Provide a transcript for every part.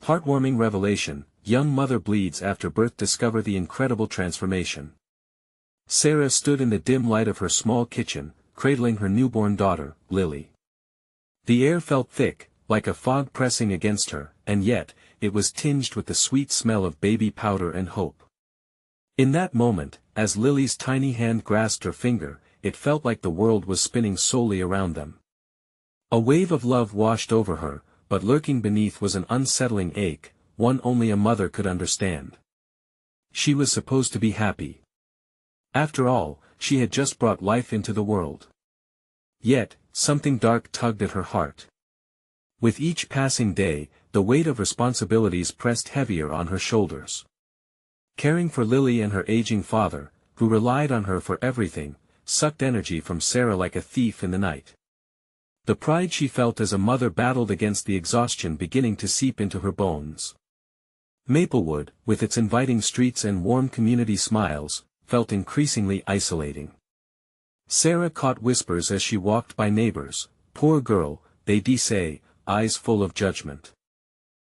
Heartwarming revelation, young mother bleeds after birth discover the incredible transformation. Sarah stood in the dim light of her small kitchen, cradling her newborn daughter, Lily. The air felt thick, like a fog pressing against her, and yet, it was tinged with the sweet smell of baby powder and hope. In that moment, as Lily's tiny hand grasped her finger, it felt like the world was spinning solely around them. A wave of love washed over her, but lurking beneath was an unsettling ache, one only a mother could understand. She was supposed to be happy. After all, she had just brought life into the world. Yet, something dark tugged at her heart. With each passing day, the weight of responsibilities pressed heavier on her shoulders. Caring for Lily and her aging father, who relied on her for everything, sucked energy from Sarah like a thief in the night. The pride she felt as a mother battled against the exhaustion beginning to seep into her bones. Maplewood, with its inviting streets and warm community smiles, felt increasingly isolating. Sarah caught whispers as she walked by neighbors, "Poor girl, they'd say, eyes full of judgment.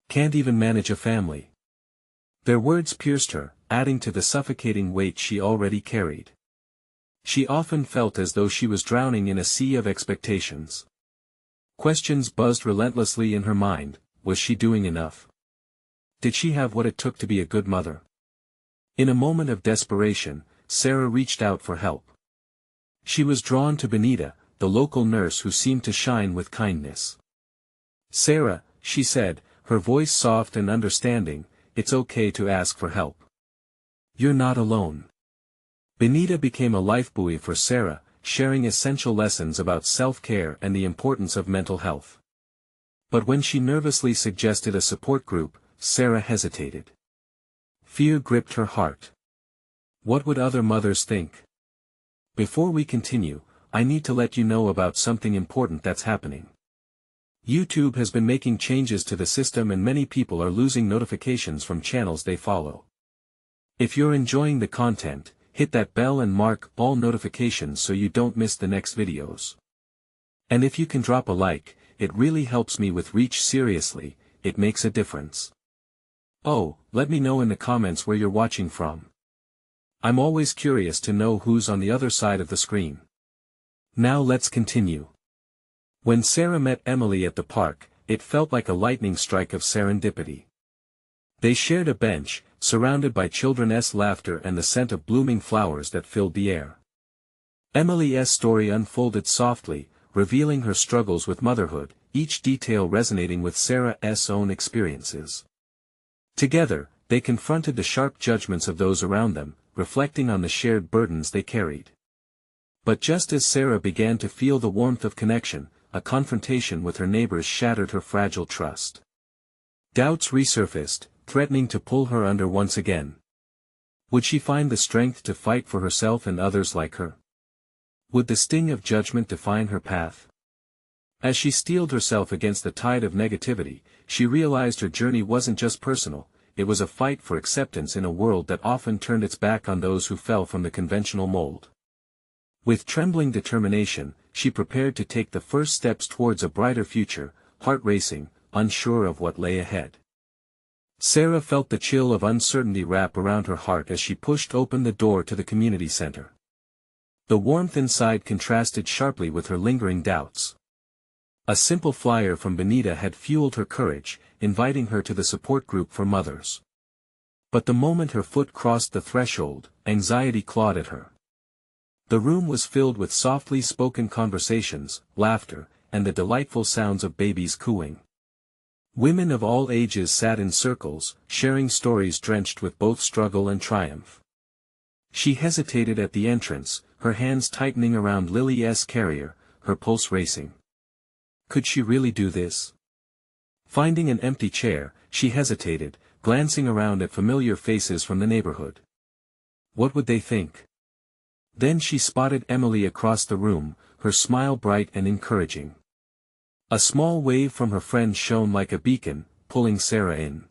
Can't even manage a family." Their words pierced her, adding to the suffocating weight she already carried. She often felt as though she was drowning in a sea of expectations. Questions buzzed relentlessly in her mind: was she doing enough? Did she have what it took to be a good mother? In a moment of desperation, Sarah reached out for help. She was drawn to Benita, the local nurse who seemed to shine with kindness. "Sarah," she said, her voice soft and understanding, "it's okay to ask for help. You're not alone." Benita became a lifebuoy for Sarah, sharing essential lessons about self-care and the importance of mental health. But when she nervously suggested a support group, Sarah hesitated. Fear gripped her heart. What would other mothers think? Before we continue, I need to let you know about something important that's happening. YouTube has been making changes to the system and many people are losing notifications from channels they follow. If you're enjoying the content, hit that bell and mark all notifications so you don't miss the next videos. And if you can drop a like, it really helps me with reach. Seriously, it makes a difference. Oh, let me know in the comments where you're watching from. I'm always curious to know who's on the other side of the screen. Now let's continue. When Sarah met Emily at the park, it felt like a lightning strike of serendipity. They shared a bench, surrounded by children's laughter and the scent of blooming flowers that filled the air. Emily's story unfolded softly, revealing her struggles with motherhood, each detail resonating with Sarah's own experiences. Together, they confronted the sharp judgments of those around them, reflecting on the shared burdens they carried. But just as Sarah began to feel the warmth of connection, a confrontation with her neighbors shattered her fragile trust. Doubts resurfaced, threatening to pull her under once again. Would she find the strength to fight for herself and others like her? Would the sting of judgment define her path? As she steeled herself against the tide of negativity, she realized her journey wasn't just personal, it was a fight for acceptance in a world that often turned its back on those who fell from the conventional mold. With trembling determination, she prepared to take the first steps towards a brighter future, heart racing, unsure of what lay ahead. Sarah felt the chill of uncertainty wrap around her heart as she pushed open the door to the community center. The warmth inside contrasted sharply with her lingering doubts. A simple flyer from Benita had fueled her courage, inviting her to the support group for mothers. But the moment her foot crossed the threshold, anxiety clawed at her. The room was filled with softly spoken conversations, laughter, and the delightful sounds of babies cooing. Women of all ages sat in circles, sharing stories drenched with both struggle and triumph. She hesitated at the entrance, her hands tightening around Lily's carrier, her pulse racing. Could she really do this? Finding an empty chair, she hesitated, glancing around at familiar faces from the neighborhood. What would they think? Then she spotted Emily across the room, her smile bright and encouraging. A small wave from her friend shone like a beacon, pulling Sarah in.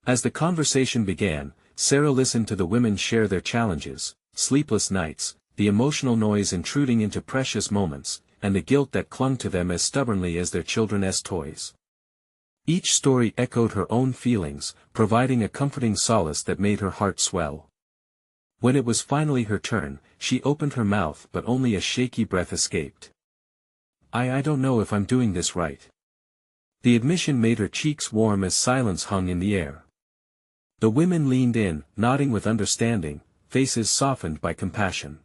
As the conversation began, Sarah listened to the women share their challenges, sleepless nights, the emotional noise intruding into precious moments, and the guilt that clung to them as stubbornly as their children's toys. Each story echoed her own feelings, providing a comforting solace that made her heart swell. When it was finally her turn, she opened her mouth but only a shaky breath escaped. I don't know if I'm doing this right." The admission made her cheeks warm as silence hung in the air. The women leaned in, nodding with understanding, faces softened by compassion.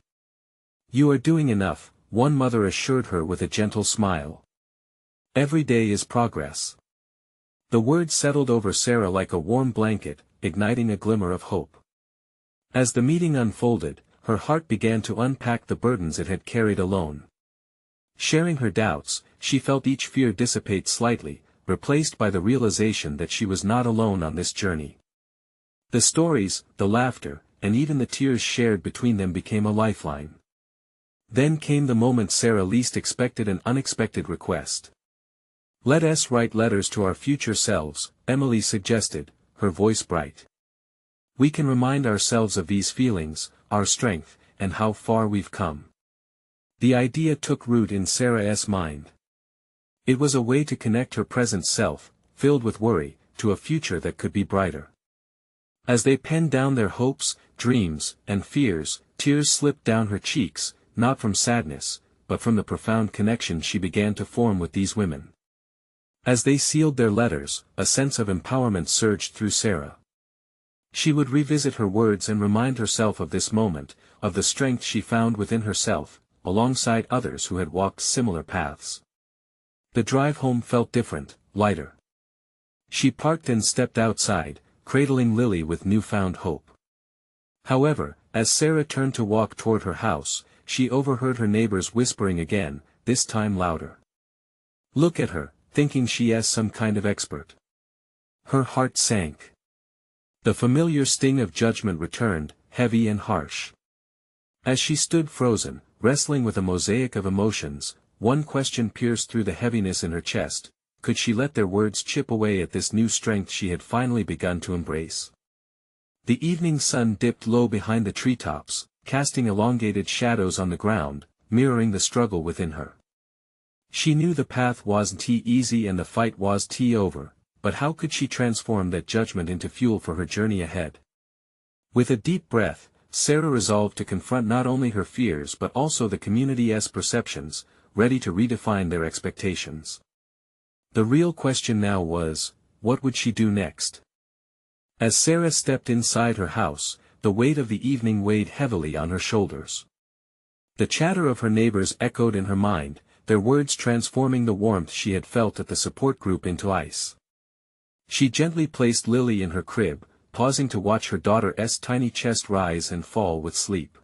"You are doing enough," one mother assured her with a gentle smile. "Every day is progress." The words settled over Sarah like a warm blanket, igniting a glimmer of hope. As the meeting unfolded, her heart began to unpack the burdens it had carried alone. Sharing her doubts, she felt each fear dissipate slightly, replaced by the realization that she was not alone on this journey. The stories, the laughter, and even the tears shared between them became a lifeline. Then came the moment Sarah least expected, an unexpected request. "Let us write letters to our future selves," Emily suggested, her voice bright. "We can remind ourselves of these feelings, our strength, and how far we've come." The idea took root in Sarah's mind. It was a way to connect her present self, filled with worry, to a future that could be brighter. As they penned down their hopes, dreams, and fears, tears slipped down her cheeks, not from sadness, but from the profound connection she began to form with these women. As they sealed their letters, a sense of empowerment surged through Sarah. She would revisit her words and remind herself of this moment, of the strength she found within herself, alongside others who had walked similar paths. The drive home felt different, lighter. She parked and stepped outside, cradling Lily with newfound hope. However, as Sarah turned to walk toward her house, she overheard her neighbors whispering again, this time louder. "Look at her, thinking she is some kind of expert." Her heart sank. The familiar sting of judgment returned, heavy and harsh. As she stood frozen, wrestling with a mosaic of emotions, one question pierced through the heaviness in her chest: could she let their words chip away at this new strength she had finally begun to embrace? The evening sun dipped low behind the treetops, casting elongated shadows on the ground, mirroring the struggle within her. She knew the path wasn't easy and the fight wasn't over, but how could she transform that judgment into fuel for her journey ahead? With a deep breath, Sarah resolved to confront not only her fears but also the community's perceptions, ready to redefine their expectations. The real question now was, what would she do next? As Sarah stepped inside her house, the weight of the evening weighed heavily on her shoulders. The chatter of her neighbors echoed in her mind, their words transforming the warmth she had felt at the support group into ice. She gently placed Lily in her crib, pausing to watch her daughter's tiny chest rise and fall with sleep.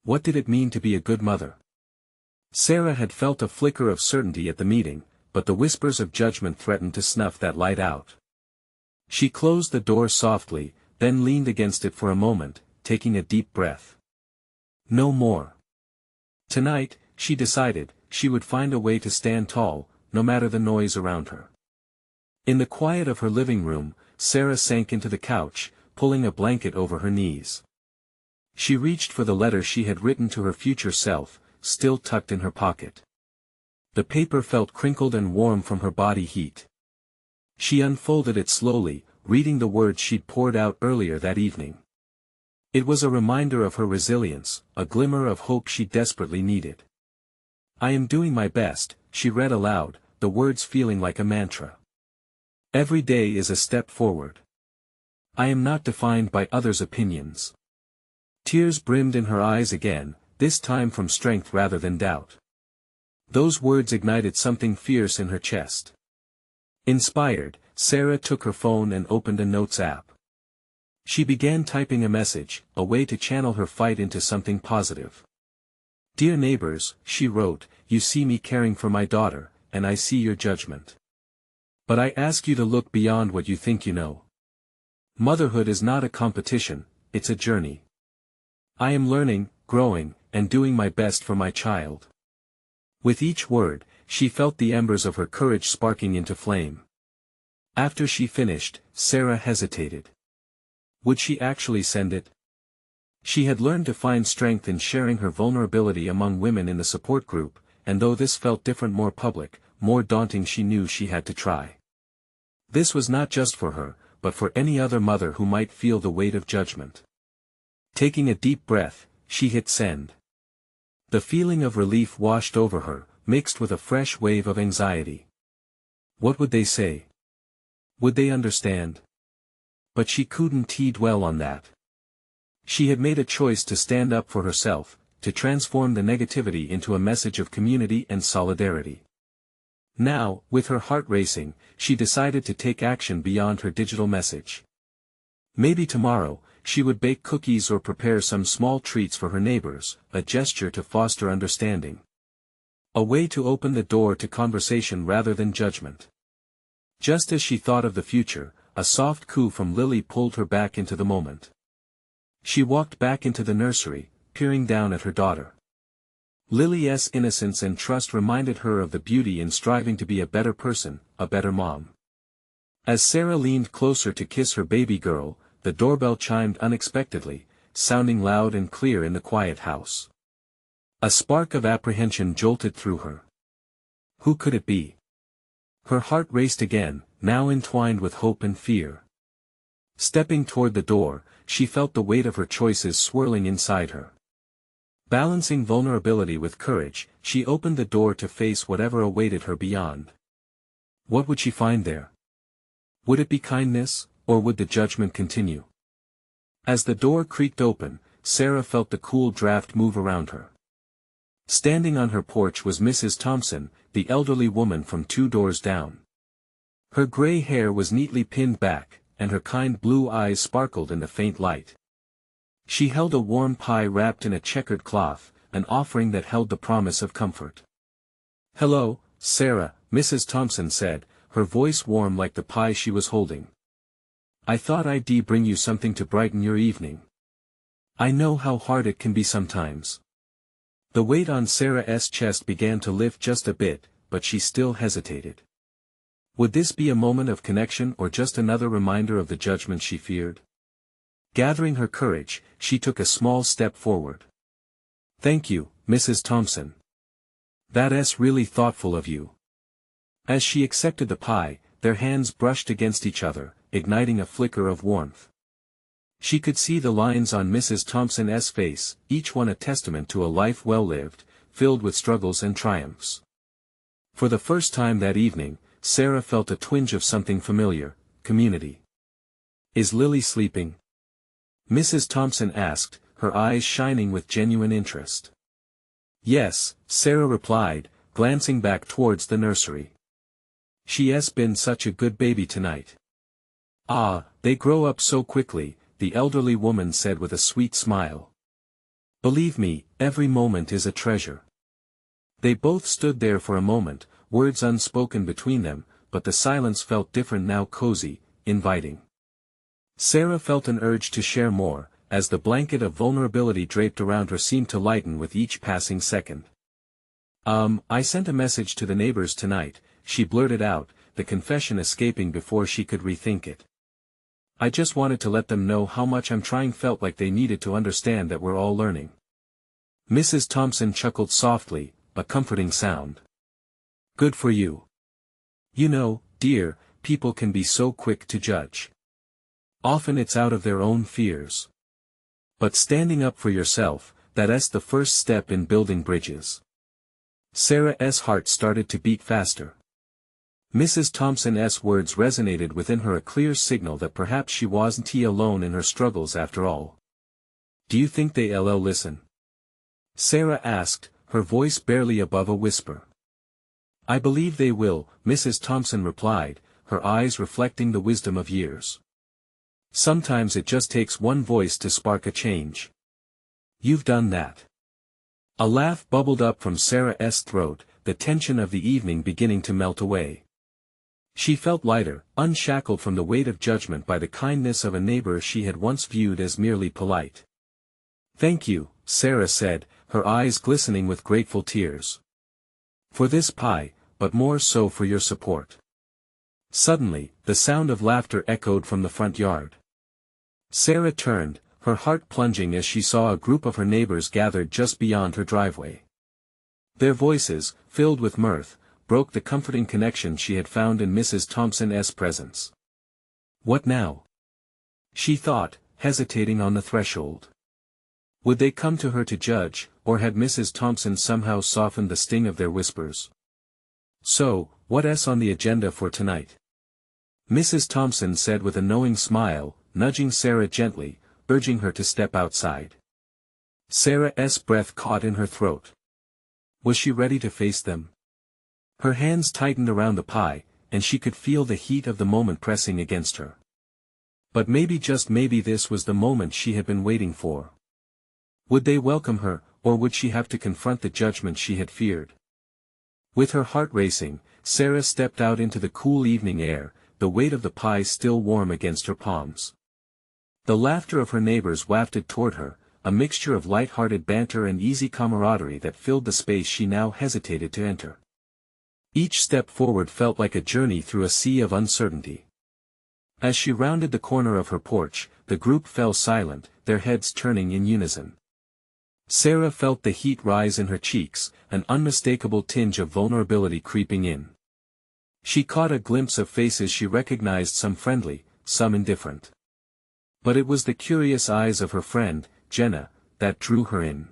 What did it mean to be a good mother? Sarah had felt a flicker of certainty at the meeting, but the whispers of judgment threatened to snuff that light out. She closed the door softly, then leaned against it for a moment, taking a deep breath. No more. Tonight, she decided, she would find a way to stand tall, no matter the noise around her. In the quiet of her living room, Sarah sank into the couch, pulling a blanket over her knees. She reached for the letter she had written to her future self, still tucked in her pocket. The paper felt crinkled and warm from her body heat. She unfolded it slowly, reading the words she'd poured out earlier that evening. It was a reminder of her resilience, a glimmer of hope she desperately needed. "I am doing my best," she read aloud, the words feeling like a mantra. "Every day is a step forward. I am not defined by others' opinions." Tears brimmed in her eyes again, this time from strength rather than doubt. Those words ignited something fierce in her chest. Inspired, Sarah took her phone and opened a notes app. She began typing a message, a way to channel her fight into something positive. "Dear neighbors," she wrote, "you see me caring for my daughter, and I see your judgment. But I ask you to look beyond what you think you know. Motherhood is not a competition, it's a journey. I am learning, growing, and doing my best for my child." With each word, she felt the embers of her courage sparking into flame. After she finished, Sarah hesitated. Would she actually send it? She had learned to find strength in sharing her vulnerability among women in the support group, and though this felt different, more public, more daunting, she knew she had to try. This was not just for her, but for any other mother who might feel the weight of judgment. Taking a deep breath, she hit send. The feeling of relief washed over her, mixed with a fresh wave of anxiety. What would they say? Would they understand? But she couldn't dwell on that. She had made a choice to stand up for herself, to transform the negativity into a message of community and solidarity. Now, with her heart racing, she decided to take action beyond her digital message. Maybe tomorrow, she would bake cookies or prepare some small treats for her neighbors, a gesture to foster understanding. A way to open the door to conversation rather than judgment. Just as she thought of the future, a soft coo from Lily pulled her back into the moment. She walked back into the nursery, peering down at her daughter. Lily's innocence and trust reminded her of the beauty in striving to be a better person, a better mom. As Sarah leaned closer to kiss her baby girl, the doorbell chimed unexpectedly, sounding loud and clear in the quiet house. A spark of apprehension jolted through her. Who could it be? Her heart raced again, now entwined with hope and fear. Stepping toward the door, she felt the weight of her choices swirling inside her. Balancing vulnerability with courage, she opened the door to face whatever awaited her beyond. What would she find there? Would it be kindness, or would the judgment continue? As the door creaked open, Sarah felt the cool draft move around her. Standing on her porch was Mrs. Thompson, the elderly woman from 2 doors down. Her gray hair was neatly pinned back, and her kind blue eyes sparkled in the faint light. She held a warm pie wrapped in a checkered cloth, an offering that held the promise of comfort. "Hello, Sarah," Mrs. Thompson said, her voice warm like the pie she was holding. "I thought I'd bring you something to brighten your evening. I know how hard it can be sometimes." The weight on Sarah's chest began to lift just a bit, but she still hesitated. Would this be a moment of connection or just another reminder of the judgment she feared? Gathering her courage, she took a small step forward. "Thank you, Mrs. Thompson. That's really thoughtful of you." As she accepted the pie, their hands brushed against each other, igniting a flicker of warmth. She could see the lines on Mrs. Thompson's face, each one a testament to a life well lived, filled with struggles and triumphs. For the first time that evening, Sarah felt a twinge of something familiar: community. "Is Lily sleeping?" Mrs. Thompson asked, her eyes shining with genuine interest. "Yes," Sarah replied, glancing back towards the nursery. "She's been such a good baby tonight." "Ah, they grow up so quickly," the elderly woman said with a sweet smile. "Believe me, every moment is a treasure." They both stood there for a moment, words unspoken between them, but the silence felt different now, cozy, inviting. Sarah felt an urge to share more, as the blanket of vulnerability draped around her seemed to lighten with each passing second. I sent a message to the neighbors tonight," she blurted out, the confession escaping before she could rethink it. "I just wanted to let them know how much I'm trying." Felt like they needed to understand that we're all learning. Mrs. Thompson chuckled softly, a comforting sound. "Good for you. You know, dear, people can be so quick to judge. Often it's out of their own fears. But standing up for yourself, that's the first step in building bridges." Sarah's heart started to beat faster. Mrs. Thompson's words resonated within her, a clear signal that perhaps she wasn't alone in her struggles after all. "Do you think they'll listen?" Sarah asked, her voice barely above a whisper. "I believe they will," Mrs. Thompson replied, her eyes reflecting the wisdom of years. "Sometimes it just takes one voice to spark a change. You've done that." A laugh bubbled up from Sarah's throat, the tension of the evening beginning to melt away. She felt lighter, unshackled from the weight of judgment by the kindness of a neighbor she had once viewed as merely polite. "Thank you," Sarah said, her eyes glistening with grateful tears. "For this pie, but more so for your support." Suddenly, the sound of laughter echoed from the front yard. Sarah turned, her heart plunging as she saw a group of her neighbors gathered just beyond her driveway. Their voices, filled with mirth, broke the comforting connection she had found in Mrs. Thompson's presence. What now? She thought, hesitating on the threshold. Would they come to her to judge, or had Mrs. Thompson somehow softened the sting of their whispers? So, what's on the agenda for tonight? Mrs. Thompson said with a knowing smile, nudging Sarah gently, urging her to step outside. Sarah's breath caught in her throat. Was she ready to face them? Her hands tightened around the pie, and she could feel the heat of the moment pressing against her. But maybe, just maybe, this was the moment she had been waiting for. Would they welcome her, or would she have to confront the judgment she had feared? With her heart racing, Sarah stepped out into the cool evening air, the weight of the pie still warm against her palms. The laughter of her neighbors wafted toward her, a mixture of light-hearted banter and easy camaraderie that filled the space she now hesitated to enter. Each step forward felt like a journey through a sea of uncertainty. As she rounded the corner of her porch, the group fell silent, their heads turning in unison. Sarah felt the heat rise in her cheeks, an unmistakable tinge of vulnerability creeping in. She caught a glimpse of faces she recognized, some friendly, some indifferent. But it was the curious eyes of her friend, Jenna, that drew her in.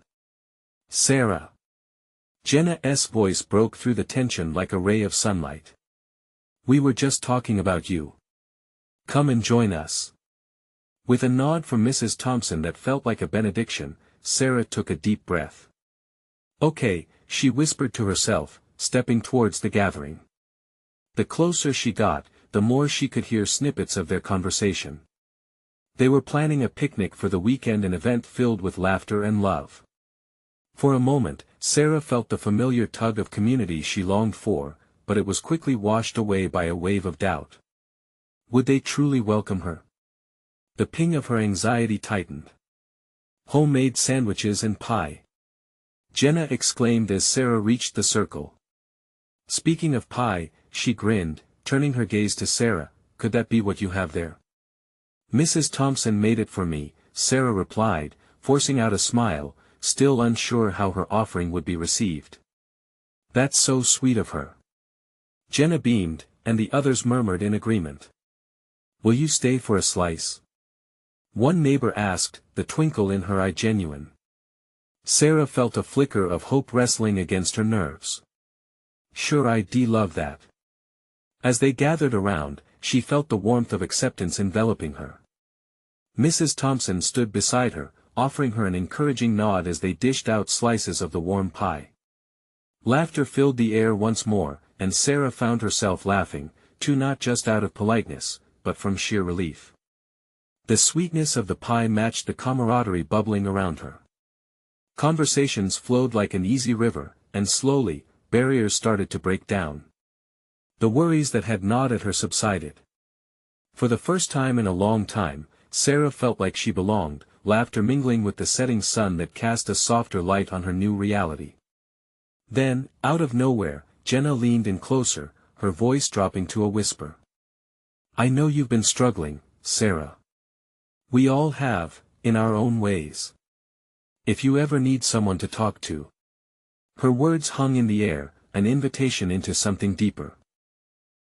Sarah. Jenna's voice broke through the tension like a ray of sunlight. We were just talking about you. Come and join us. With a nod from Mrs. Thompson that felt like a benediction, Sarah took a deep breath. Okay, she whispered to herself, stepping towards the gathering. The closer she got, the more she could hear snippets of their conversation. They were planning a picnic for the weekend, an event filled with laughter and love. For a moment, Sarah felt the familiar tug of community she longed for, but it was quickly washed away by a wave of doubt. Would they truly welcome her? The ping of her anxiety tightened. Homemade sandwiches and pie. Jenna exclaimed as Sarah reached the circle. Speaking of pie, she grinned, turning her gaze to Sarah, could that be what you have there? Mrs. Thompson made it for me, Sarah replied, forcing out a smile, still unsure how her offering would be received. That's so sweet of her. Jenna beamed, and the others murmured in agreement. Will you stay for a slice? One neighbor asked, the twinkle in her eye genuine. Sarah felt a flicker of hope wrestling against her nerves. Sure, I'd love that. As they gathered around, she felt the warmth of acceptance enveloping her. Mrs. Thompson stood beside her, offering her an encouraging nod as they dished out slices of the warm pie. Laughter filled the air once more, and Sarah found herself laughing, too, not just out of politeness, but from sheer relief. The sweetness of the pie matched the camaraderie bubbling around her. Conversations flowed like an easy river, and slowly, barriers started to break down. The worries that had gnawed at her subsided. For the first time in a long time, Sarah felt like she belonged, laughter mingling with the setting sun that cast a softer light on her new reality. Then, out of nowhere, Jenna leaned in closer, her voice dropping to a whisper. I know you've been struggling, Sarah. We all have, in our own ways. If you ever need someone to talk to. Her words hung in the air, an invitation into something deeper.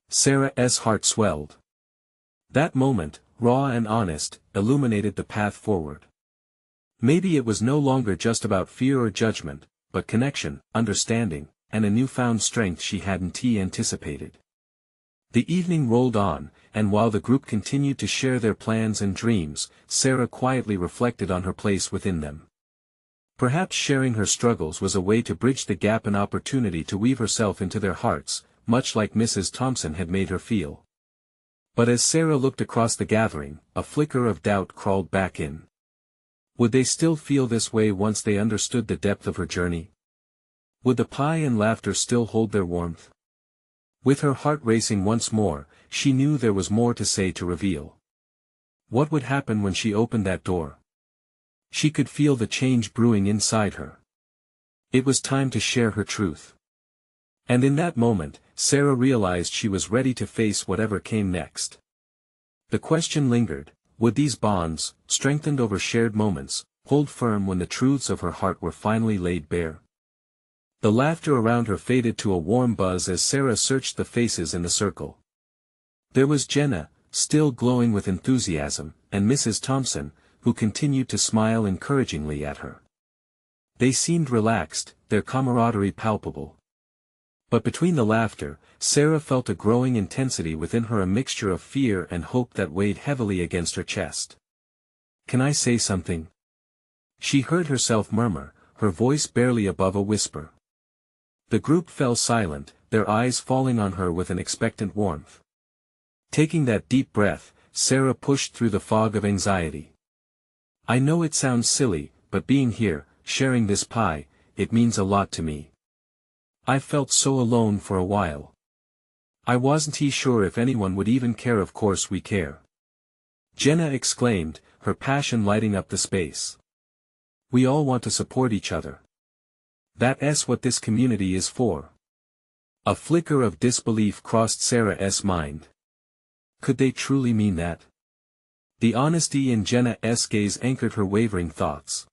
Sarah's heart swelled. That moment, raw and honest, illuminated the path forward. Maybe it was no longer just about fear or judgment, but connection, understanding, and a newfound strength she hadn't anticipated. The evening rolled on, and while the group continued to share their plans and dreams, Sarah quietly reflected on her place within them. Perhaps sharing her struggles was a way to bridge the gap, an opportunity to weave herself into their hearts, much like Mrs. Thompson had made her feel. But as Sarah looked across the gathering, a flicker of doubt crawled back in. Would they still feel this way once they understood the depth of her journey? Would the pie and laughter still hold their warmth? With her heart racing once more, she knew there was more to say, to reveal. What would happen when she opened that door? She could feel the change brewing inside her. It was time to share her truth. And in that moment, Sarah realized she was ready to face whatever came next. The question lingered, would these bonds, strengthened over shared moments, hold firm when the truths of her heart were finally laid bare? The laughter around her faded to a warm buzz as Sarah searched the faces in the circle. There was Jenna, still glowing with enthusiasm, and Mrs. Thompson, who continued to smile encouragingly at her. They seemed relaxed, their camaraderie palpable. But between the laughter, Sarah felt a growing intensity within her, a mixture of fear and hope that weighed heavily against her chest. "Can I say something?" she heard herself murmur, her voice barely above a whisper. The group fell silent, their eyes falling on her with an expectant warmth. Taking that deep breath, Sarah pushed through the fog of anxiety. "I know it sounds silly, but being here, sharing this pie, it means a lot to me. I've felt so alone for a while. I wasn't sure if anyone would even care. Of course we care," Jenna exclaimed, her passion lighting up the space. "We all want to support each other. That's what this community is for." A flicker of disbelief crossed Sarah's mind. Could they truly mean that? The honesty in Jenna's gaze anchored her wavering thoughts.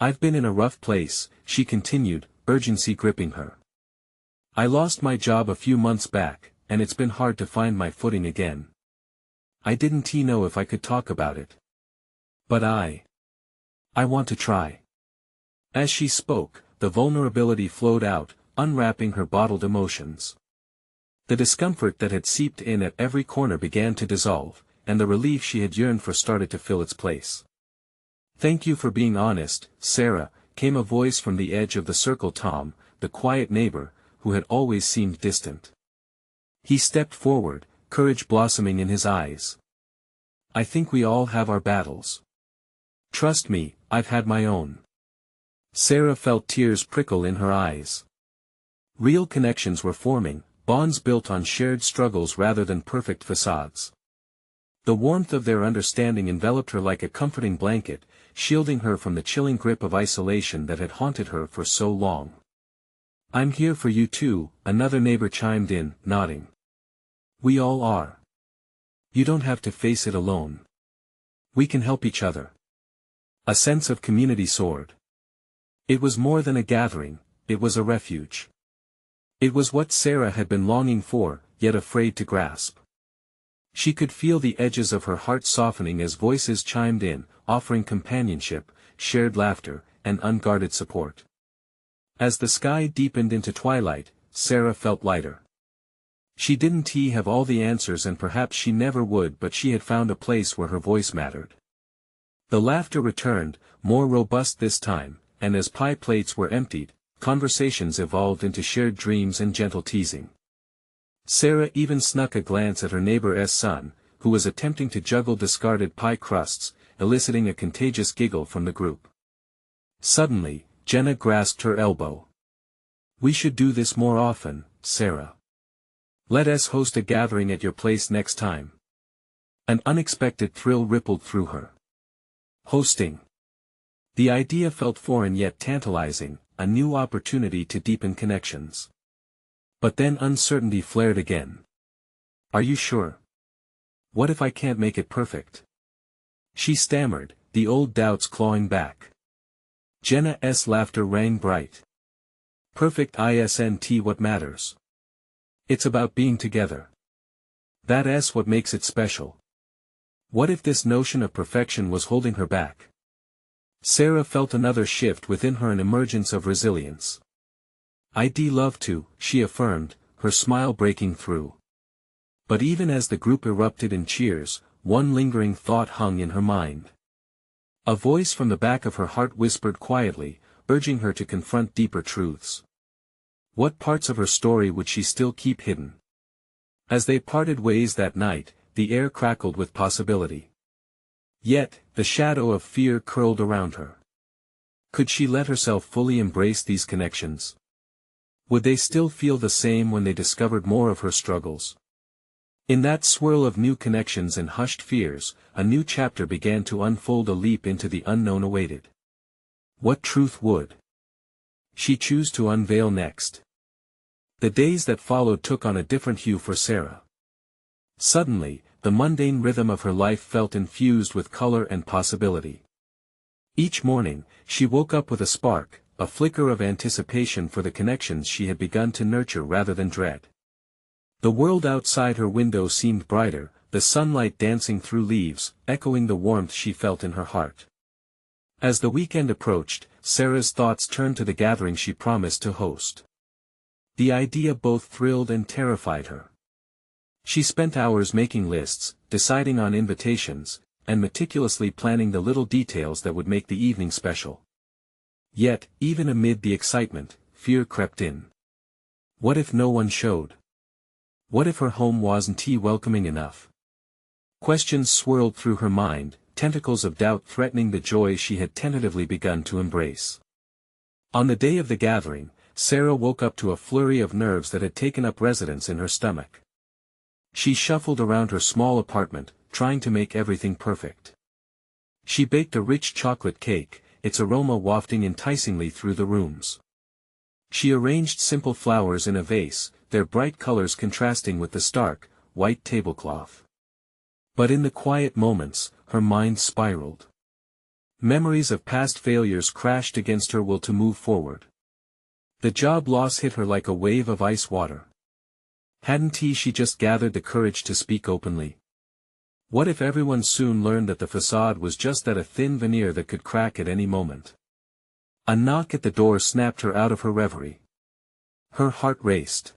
"I've been in a rough place," she continued, urgency gripping her. "I lost my job a few months back, and it's been hard to find my footing again. I didn't know if I could talk about it. But I want to try." As she spoke, the vulnerability flowed out, unwrapping her bottled emotions. The discomfort that had seeped in at every corner began to dissolve, and the relief she had yearned for started to fill its place. "Thank you for being honest, Sarah," came a voice from the edge of the circle. Tom, the quiet neighbor, who had always seemed distant. He stepped forward, courage blossoming in his eyes. "I think we all have our battles. Trust me, I've had my own." Sarah felt tears prickle in her eyes. Real connections were forming, bonds built on shared struggles rather than perfect facades. The warmth of their understanding enveloped her like a comforting blanket, shielding her from the chilling grip of isolation that had haunted her for so long. "I'm here for you too," another neighbor chimed in, nodding. "We all are. You don't have to face it alone. We can help each other." A sense of community soared. It was more than a gathering, it was a refuge. It was what Sarah had been longing for, yet afraid to grasp. She could feel the edges of her heart softening as voices chimed in, offering companionship, shared laughter, and unguarded support. As the sky deepened into twilight, Sarah felt lighter. She didn't have all the answers, and perhaps she never would, but she had found a place where her voice mattered. The laughter returned, more robust this time, and as pie plates were emptied, conversations evolved into shared dreams and gentle teasing. Sarah even snuck a glance at her neighbor's son, who was attempting to juggle discarded pie crusts, eliciting a contagious giggle from the group. Suddenly, Jenna grasped her elbow. "We should do this more often, Sarah. Let us host a gathering at your place next time." An unexpected thrill rippled through her. Hosting. The idea felt foreign yet tantalizing, a new opportunity to deepen connections. But then uncertainty flared again. "Are you sure? What if I can't make it perfect?" she stammered, the old doubts clawing back. Jenna's laughter rang bright. "Perfect isn't what matters. It's about being together. That's what makes it special." What if this notion of perfection was holding her back? Sarah felt another shift within her, an emergence of resilience. "I'd love to," she affirmed, her smile breaking through. But even as the group erupted in cheers, one lingering thought hung in her mind. A voice from the back of her heart whispered quietly, urging her to confront deeper truths. What parts of her story would she still keep hidden? As they parted ways that night, the air crackled with possibility. Yet, the shadow of fear curled around her. Could she let herself fully embrace these connections? Would they still feel the same when they discovered more of her struggles? In that swirl of new connections and hushed fears, a new chapter began to unfold. A leap into the unknown awaited. What truth would she choose to unveil next? The days that followed took on a different hue for Sarah. Suddenly, the mundane rhythm of her life felt infused with color and possibility. Each morning, she woke up with a spark, a flicker of anticipation for the connections she had begun to nurture rather than dread. The world outside her window seemed brighter, the sunlight dancing through leaves, echoing the warmth she felt in her heart. As the weekend approached, Sarah's thoughts turned to the gathering she promised to host. The idea both thrilled and terrified her. She spent hours making lists, deciding on invitations, and meticulously planning the little details that would make the evening special. Yet, even amid the excitement, fear crept in. What if no one showed? What if her home wasn't welcoming enough? Questions swirled through her mind, tentacles of doubt threatening the joy she had tentatively begun to embrace. On the day of the gathering, Sarah woke up to a flurry of nerves that had taken up residence in her stomach. She shuffled around her small apartment, trying to make everything perfect. She baked a rich chocolate cake, its aroma wafting enticingly through the rooms. She arranged simple flowers in a vase, their bright colors contrasting with the stark, white tablecloth. But in the quiet moments, her mind spiraled. Memories of past failures crashed against her will to move forward. The job loss hit her like a wave of ice water. Hadn't she just gathered the courage to speak openly? What if everyone soon learned that the facade was just that, a thin veneer that could crack at any moment? A knock at the door snapped her out of her reverie. Her heart raced.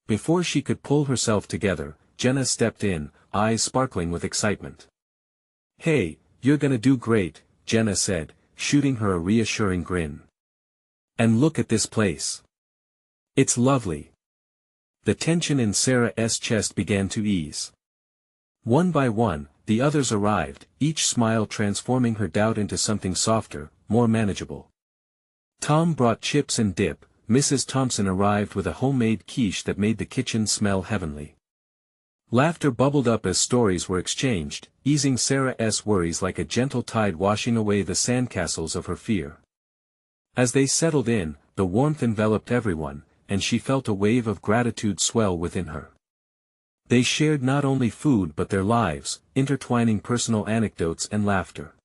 Before she could pull herself together, Jenna stepped in, eyes sparkling with excitement. "Hey, you're gonna do great," Jenna said, shooting her a reassuring grin. "And look at this place. It's lovely." The tension in Sarah's chest began to ease. One by one, the others arrived, each smile transforming her doubt into something softer, more manageable. Tom brought chips and dip, Mrs. Thompson arrived with a homemade quiche that made the kitchen smell heavenly. Laughter bubbled up as stories were exchanged, easing Sarah's worries like a gentle tide washing away the sandcastles of her fear. As they settled in, the warmth enveloped everyone, and she felt a wave of gratitude swell within her. They shared not only food but their lives, intertwining personal anecdotes and laughter.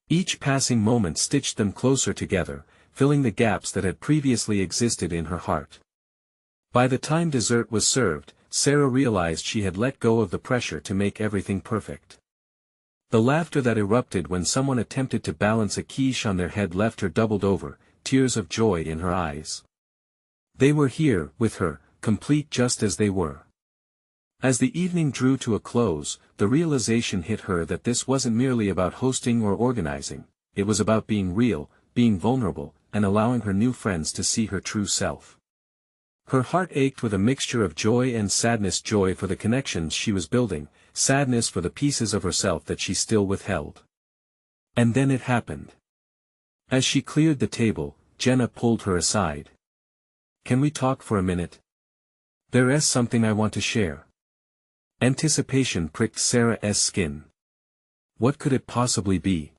Each passing moment stitched them closer together, filling the gaps that had previously existed in her heart. By the time dessert was served, Sarah realized she had let go of the pressure to make everything perfect. The laughter that erupted when someone attempted to balance a quiche on their head left her doubled over, tears of joy in her eyes. They were here, with her, complete just as they were. As the evening drew to a close, the realization hit her that this wasn't merely about hosting or organizing, it was about being real, being vulnerable, and allowing her new friends to see her true self. Her heart ached with a mixture of joy and sadness, joy for the connections she was building, sadness for the pieces of herself that she still withheld. And then it happened. As she cleared the table, Jenna pulled her aside. "Can we talk for a minute? There's something I want to share." Anticipation pricked Sarah's skin. What could it possibly be?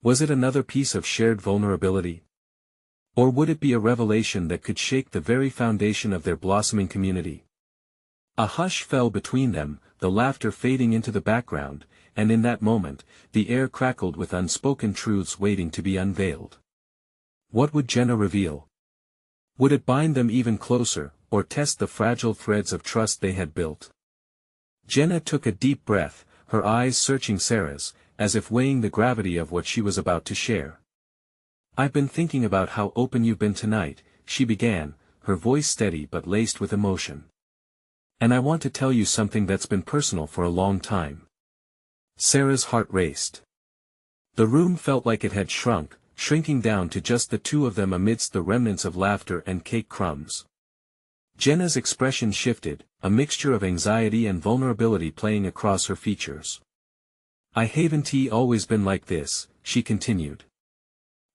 Was it another piece of shared vulnerability? Or would it be a revelation that could shake the very foundation of their blossoming community? A hush fell between them, the laughter fading into the background, and in that moment, the air crackled with unspoken truths waiting to be unveiled. What would Jenna reveal? Would it bind them even closer, or test the fragile threads of trust they had built? Jenna took a deep breath, her eyes searching Sarah's, as if weighing the gravity of what she was about to share. "I've been thinking about how open you've been tonight," she began, her voice steady but laced with emotion. "And I want to tell you something that's been personal for a long time." Sarah's heart raced. The room felt like it had shrunk, shrinking down to just the two of them amidst the remnants of laughter and cake crumbs. Jenna's expression shifted, a mixture of anxiety and vulnerability playing across her features. "I haven't always been like this," she continued.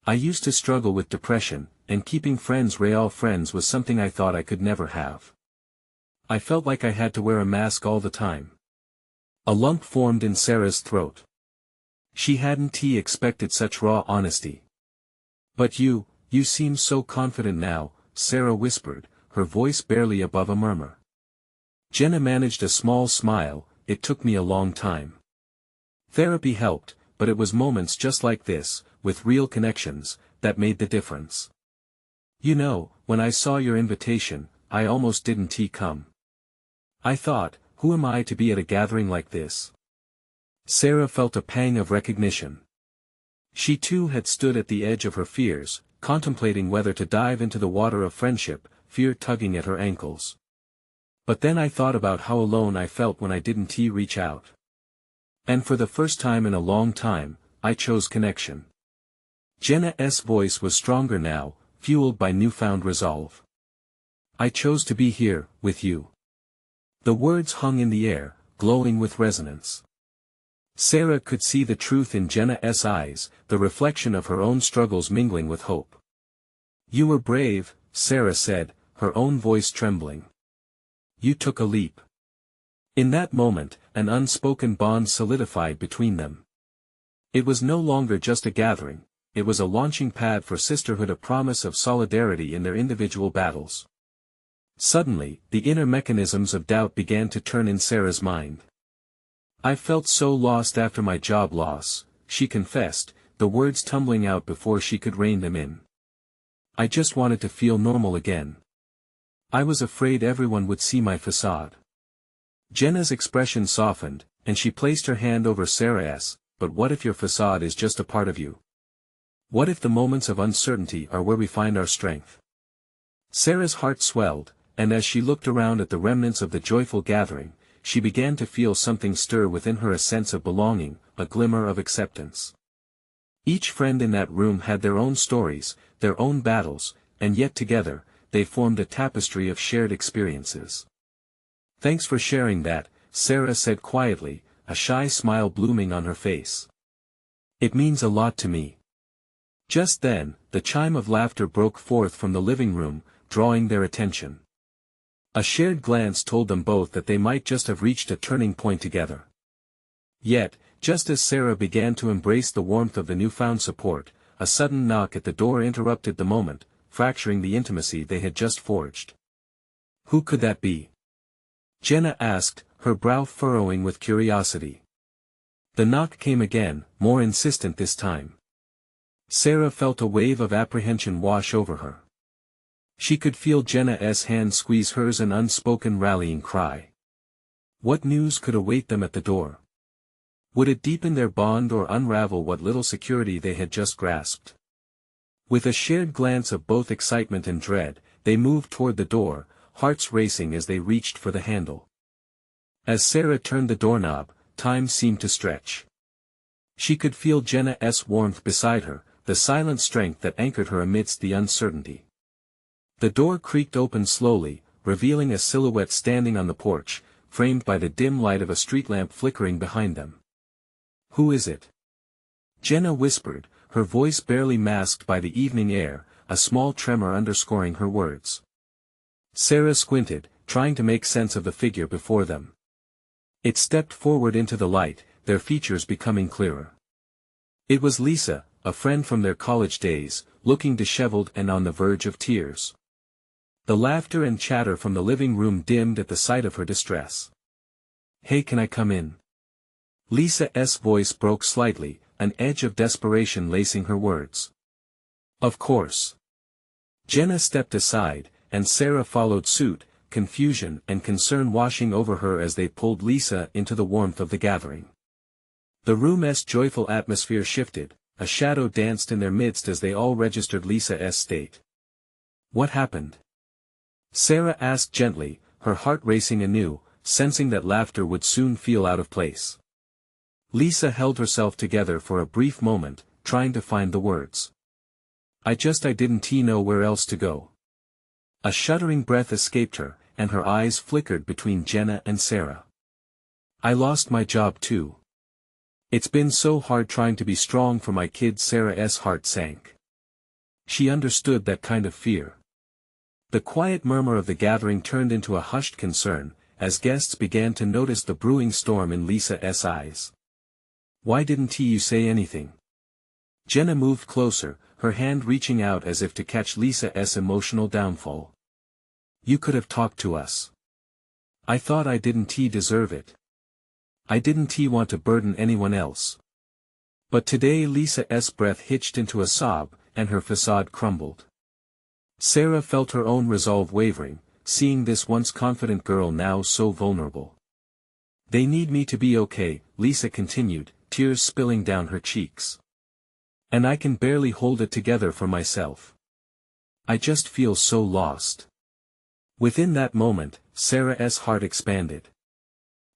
"I used to struggle with depression, and keeping friends real friends was something I thought I could never have. I felt like I had to wear a mask all the time." A lump formed in Sarah's throat. She hadn't expected such raw honesty. "But you seem so confident now," Sarah whispered, her voice barely above a murmur. Jenna managed a small smile. "It took me a long time. Therapy helped, but it was moments just like this, with real connections, that made the difference. You know, when I saw your invitation, I almost didn't come. I thought, who am I to be at a gathering like this? Sarah felt a pang of recognition. She too had stood at the edge of her fears, contemplating whether to dive into the water of friendship, fear tugging at her ankles. But then I thought about how alone I felt when I didn't reach out. And for the first time in a long time, I chose connection. Jenna's voice was stronger now, fueled by newfound resolve. I chose to be here, with you. The words hung in the air, glowing with resonance. Sarah could see the truth in Jenna's eyes, the reflection of her own struggles mingling with hope. You were brave, Sarah said, her own voice trembling. You took a leap. In that moment, an unspoken bond solidified between them. It was no longer just a gathering, it was a launching pad for sisterhood, a promise of solidarity in their individual battles. Suddenly, the inner mechanisms of doubt began to turn in Sarah's mind. I felt so lost after my job loss, she confessed, the words tumbling out before she could rein them in. I just wanted to feel normal again. I was afraid everyone would see my facade. Jenna's expression softened, and she placed her hand over Sarah's, but what if your facade is just a part of you? What if the moments of uncertainty are where we find our strength? Sarah's heart swelled, and as she looked around at the remnants of the joyful gathering, she began to feel something stir within her, a sense of belonging, a glimmer of acceptance. Each friend in that room had their own stories, their own battles, and yet together, they formed a tapestry of shared experiences. Thanks for sharing that, Sarah said quietly, a shy smile blooming on her face. It means a lot to me. Just then, the chime of laughter broke forth from the living room, drawing their attention. A shared glance told them both that they might just have reached a turning point together. Yet, just as Sarah began to embrace the warmth of the newfound support, a sudden knock at the door interrupted the moment, fracturing the intimacy they had just forged. Who could that be? Jenna asked, her brow furrowing with curiosity. The knock came again, more insistent this time. Sarah felt a wave of apprehension wash over her. She could feel Jenna's hand squeeze hers, an unspoken rallying cry. What news could await them at the door? Would it deepen their bond or unravel what little security they had just grasped? With a shared glance of both excitement and dread, they moved toward the door, hearts racing as they reached for the handle. As Sarah turned the doorknob, time seemed to stretch. She could feel Jenna's warmth beside her, the silent strength that anchored her amidst the uncertainty. The door creaked open slowly, revealing a silhouette standing on the porch, framed by the dim light of a street lamp flickering behind them. Who is it? Jenna whispered, her voice barely masked by the evening air, a small tremor underscoring her words. Sarah squinted, trying to make sense of the figure before them. It stepped forward into the light, their features becoming clearer. It was Lisa, a friend from their college days, looking disheveled and on the verge of tears. The laughter and chatter from the living room dimmed at the sight of her distress. Hey, can I come in? Lisa's voice broke slightly, an edge of desperation lacing her words. Of course. Jenna stepped aside, and Sarah followed suit, confusion and concern washing over her as they pulled Lisa into the warmth of the gathering. The room's joyful atmosphere shifted, a shadow danced in their midst as they all registered Lisa's state. What happened? Sarah asked gently, her heart racing anew, sensing that laughter would soon feel out of place. Lisa held herself together for a brief moment, trying to find the words. I didn't know where else to go. A shuddering breath escaped her, and her eyes flickered between Jenna and Sarah. I lost my job too. It's been so hard trying to be strong for my kids. Sarah's heart sank. She understood that kind of fear. The quiet murmur of the gathering turned into a hushed concern, as guests began to notice the brewing storm in Lisa's eyes. Why didn't you say anything? Jenna moved closer, her hand reaching out as if to catch Lisa's emotional downfall. You could have talked to us. I thought I didn't deserve it. I didn't want to burden anyone else. But today Lisa's breath hitched into a sob, and her facade crumbled. Sarah felt her own resolve wavering, seeing this once confident girl now so vulnerable. "They need me to be okay," Lisa continued, tears spilling down her cheeks. "And I can barely hold it together for myself. I just feel so lost." Within that moment, Sarah's heart expanded.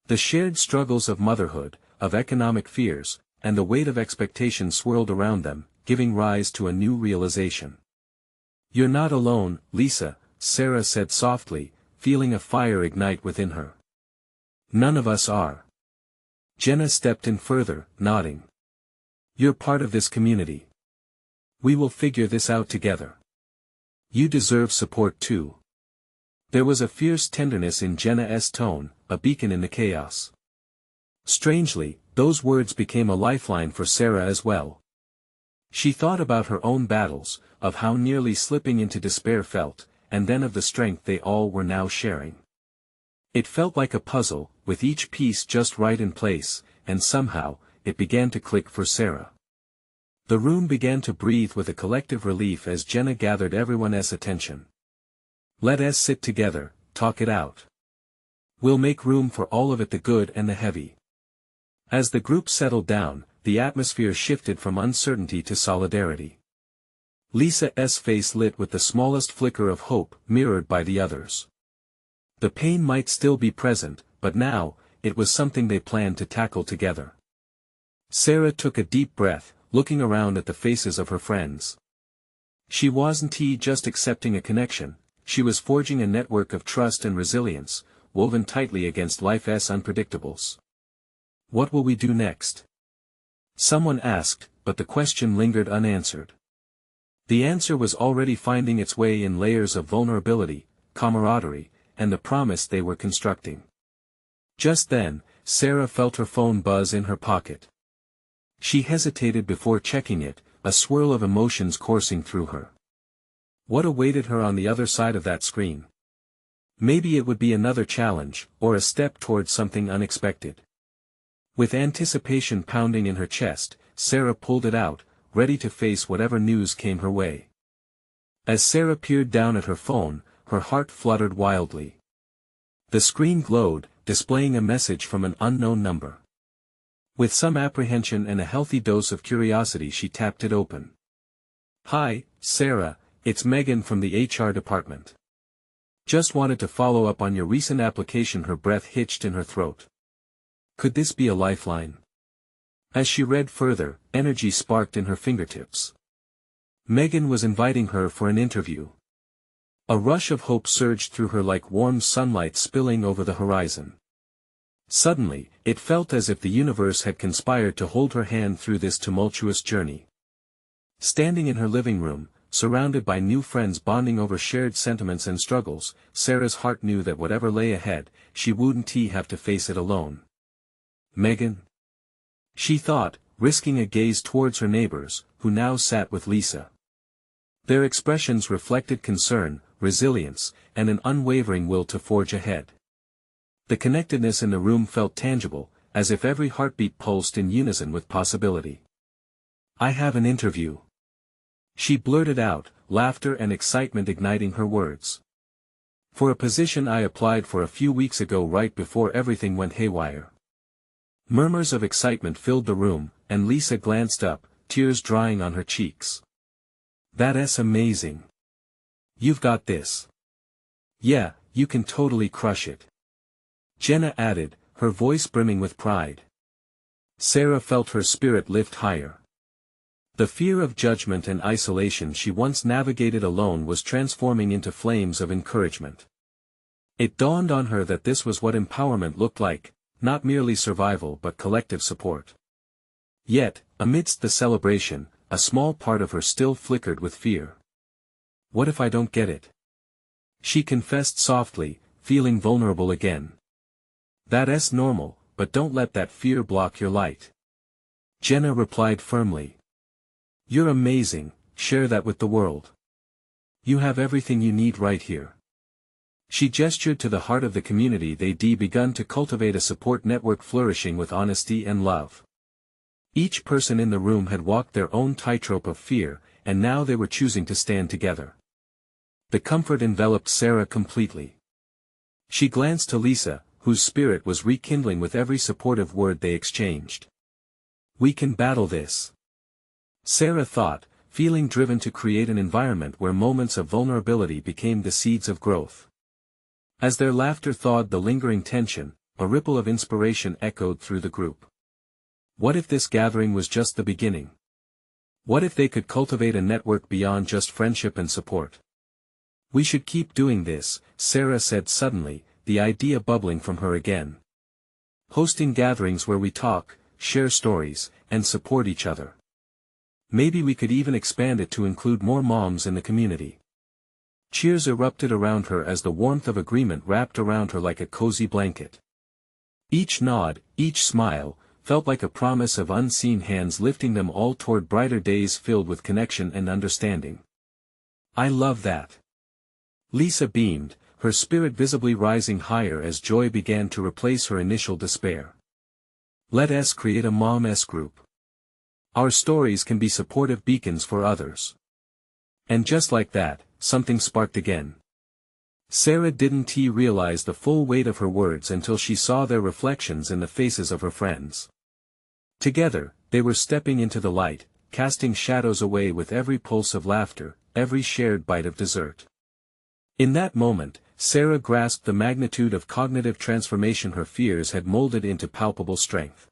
The shared struggles of motherhood, of economic fears, and the weight of expectation swirled around them, giving rise to a new realization. "You're not alone, Lisa," Sarah said softly, feeling a fire ignite within her. "None of us are." Jenna stepped in further, nodding. "You're part of this community. We will figure this out together. You deserve support too." There was a fierce tenderness in Jenna's tone, a beacon in the chaos. Strangely, those words became a lifeline for Sarah as well. She thought about her own battles, of how nearly slipping into despair felt, and then of the strength they all were now sharing. It felt like a puzzle, with each piece just right in place, and somehow, it began to click for Sarah. The room began to breathe with a collective relief as Jenna gathered everyone's attention. "Let us sit together, talk it out. We'll make room for all of it, the good and the heavy." As the group settled down, the atmosphere shifted from uncertainty to solidarity. Lisa's face lit with the smallest flicker of hope, mirrored by the others. The pain might still be present, but now, it was something they planned to tackle together. Sarah took a deep breath, looking around at the faces of her friends. She wasn't just accepting a connection, she was forging a network of trust and resilience, woven tightly against life's unpredictables. "What will we do next?" someone asked, but the question lingered unanswered. The answer was already finding its way in layers of vulnerability, camaraderie, and the promise they were constructing. Just then, Sarah felt her phone buzz in her pocket. She hesitated before checking it, a swirl of emotions coursing through her. What awaited her on the other side of that screen? Maybe it would be another challenge, or a step towards something unexpected. With anticipation pounding in her chest, Sarah pulled it out, ready to face whatever news came her way. As Sarah peered down at her phone, her heart fluttered wildly. The screen glowed, displaying a message from an unknown number. With some apprehension and a healthy dose of curiosity, she tapped it open. "Hi, Sarah, it's Megan from the HR department. Just wanted to follow up on your recent application." Her breath hitched in her throat. Could this be a lifeline? As she read further, energy sparked in her fingertips. Megan was inviting her for an interview. A rush of hope surged through her like warm sunlight spilling over the horizon. Suddenly, it felt as if the universe had conspired to hold her hand through this tumultuous journey. Standing in her living room, surrounded by new friends bonding over shared sentiments and struggles, Sarah's heart knew that whatever lay ahead, she wouldn't have to face it alone. "Megan?" she thought, risking a gaze towards her neighbors, who now sat with Lisa. Their expressions reflected concern, resilience, and an unwavering will to forge ahead. The connectedness in the room felt tangible, as if every heartbeat pulsed in unison with possibility. "I have an interview," she blurted out, laughter and excitement igniting her words. "For a position I applied for a few weeks ago right before everything went haywire." Murmurs of excitement filled the room, and Lisa glanced up, tears drying on her cheeks. "That's amazing. You've got this." "Yeah, you can totally crush it," Jenna added, her voice brimming with pride. Sarah felt her spirit lift higher. The fear of judgment and isolation she once navigated alone was transforming into flames of encouragement. It dawned on her that this was what empowerment looked like, not merely survival but collective support. Yet, amidst the celebration, a small part of her still flickered with fear. "What if I don't get it?" she confessed softly, feeling vulnerable again. "That's normal, but don't let that fear block your light," Jenna replied firmly. "You're amazing, share that with the world. You have everything you need right here." She gestured to the heart of the community they'd begun to cultivate, a support network flourishing with honesty and love. Each person in the room had walked their own tightrope of fear, and now they were choosing to stand together. The comfort enveloped Sarah completely. She glanced to Lisa, whose spirit was rekindling with every supportive word they exchanged. "We can battle this," Sarah thought, feeling driven to create an environment where moments of vulnerability became the seeds of growth. As their laughter thawed the lingering tension, a ripple of inspiration echoed through the group. What if this gathering was just the beginning? What if they could cultivate a network beyond just friendship and support? "We should keep doing this," Sarah said suddenly, the idea bubbling from her again. "Hosting gatherings where we talk, share stories, and support each other. Maybe we could even expand it to include more moms in the community." Cheers erupted around her as the warmth of agreement wrapped around her like a cozy blanket. Each nod, each smile, felt like a promise of unseen hands lifting them all toward brighter days filled with connection and understanding. "I love that." Lisa beamed, her spirit visibly rising higher as joy began to replace her initial despair. "Let us create a Mom-S group. Our stories can be supportive beacons for others." And just like that, something sparked again. Sarah didn't realize the full weight of her words until she saw their reflections in the faces of her friends. Together, they were stepping into the light, casting shadows away with every pulse of laughter, every shared bite of dessert. In that moment, Sarah grasped the magnitude of cognitive transformation her fears had molded into palpable strength.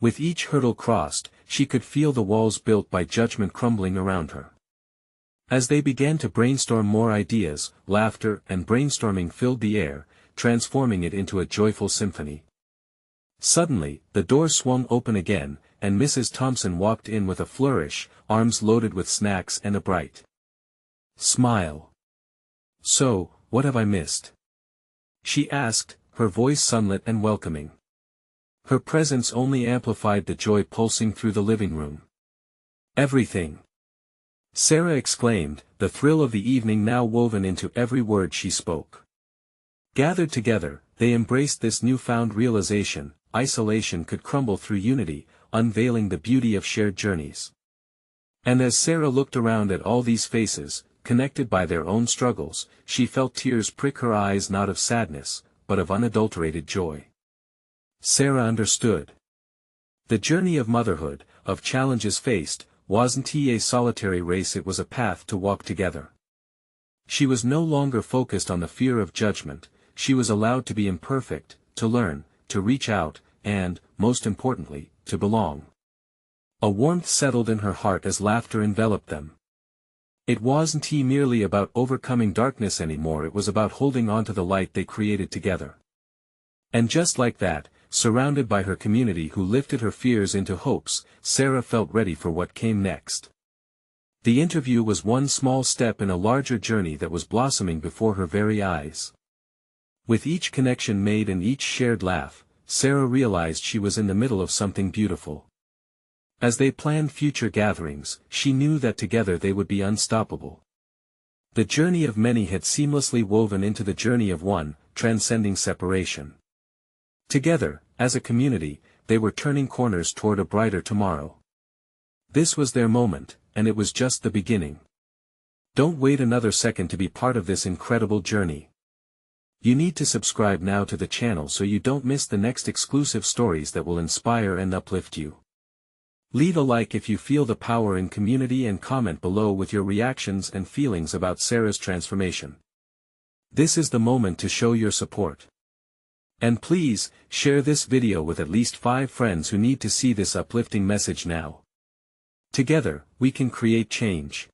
With each hurdle crossed, she could feel the walls built by judgment crumbling around her. As they began to brainstorm more ideas, laughter and brainstorming filled the air, transforming it into a joyful symphony. Suddenly, the door swung open again, and Mrs. Thompson walked in with a flourish, arms loaded with snacks and a bright smile. "So, what have I missed?" she asked, her voice sunlit and welcoming. Her presence only amplified the joy pulsing through the living room. "Everything," Sarah exclaimed, the thrill of the evening now woven into every word she spoke. Gathered together, they embraced this newfound realization: isolation could crumble through unity, unveiling the beauty of shared journeys. And as Sarah looked around at all these faces, connected by their own struggles, she felt tears prick her eyes, not of sadness, but of unadulterated joy. Sarah understood. The journey of motherhood, of challenges faced, wasn't a solitary race, it was a path to walk together. She was no longer focused on the fear of judgment, she was allowed to be imperfect, to learn, to reach out, and, most importantly, to belong. A warmth settled in her heart as laughter enveloped them. It wasn't merely about overcoming darkness anymore, it was about holding on to the light they created together. And just like that, surrounded by her community who lifted her fears into hopes, Sarah felt ready for what came next. The interview was one small step in a larger journey that was blossoming before her very eyes. With each connection made and each shared laugh, Sarah realized she was in the middle of something beautiful. As they planned future gatherings, she knew that together they would be unstoppable. The journey of many had seamlessly woven into the journey of one, transcending separation. Together, as a community, they were turning corners toward a brighter tomorrow. This was their moment, and it was just the beginning. Don't wait another second to be part of this incredible journey. You need to subscribe now to the channel so you don't miss the next exclusive stories that will inspire and uplift you. Leave a like if you feel the power in community and comment below with your reactions and feelings about Sarah's transformation. This is the moment to show your support. And please, share this video with at least 5 friends who need to see this uplifting message now. Together, we can create change.